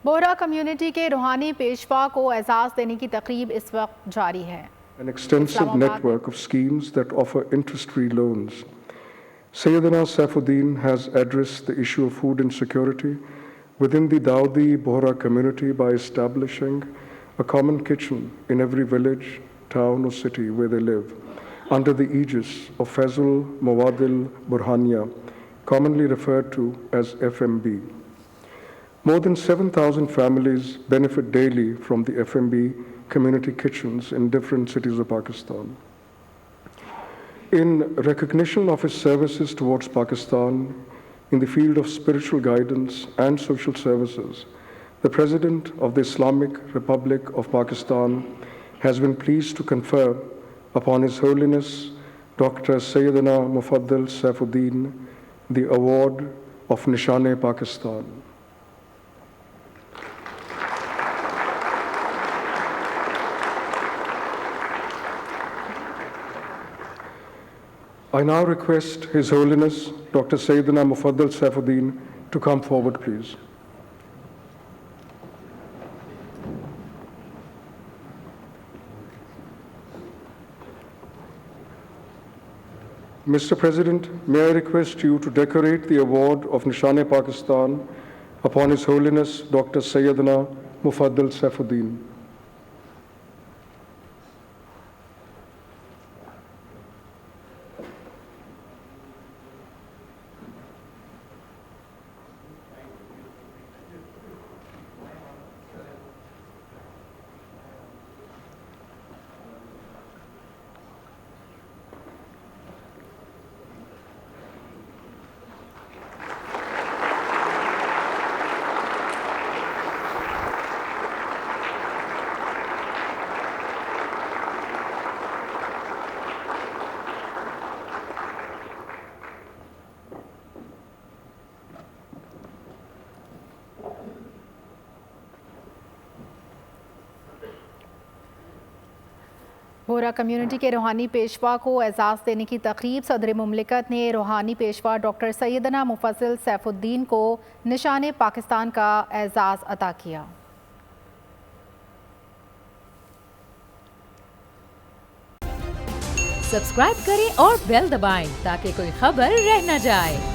Bohra community के रूहानी पेशवा को एजाज़ देने की तकरीब इस वक्त जारी है। An extensive network of schemes that offer interest-free loans. Syedna Saifuddin has addressed the issue of food insecurity within the Dawoodi Bohra community by establishing a common kitchen in every village, town or city where they live, under the aegis of Syedna Mufaddal Burhania, commonly referred to as FMB. More than 7,000 families benefit daily from the FMB community kitchens in different cities of Pakistan. In recognition of his services towards Pakistan in the field of spiritual guidance and social services, the President of the Islamic Republic of Pakistan has been pleased to confer upon His Holiness Dr. Syedna Mufaddal Saifuddin the award of Nishan Pakistan. I now request His Holiness Dr. Syedna Mufaddal Saifuddin to come forward, please. Mr. President, may I request you to decorate the award of Nishan Pakistan upon His Holiness Dr. Syedna Mufaddal Saifuddin. Bohra community के रूहानी पेशवा को एजाज़ देने की तकरीब सदर मुमलिकत ने रूहानी Peshwa doctor Syedna Mufaddal Saifuddin को निशान पाकिस्तान का एजाज़ अता किया। सब्सक्राइब करें और बेल दबाएं ताकि कोई खबर रह न जाए।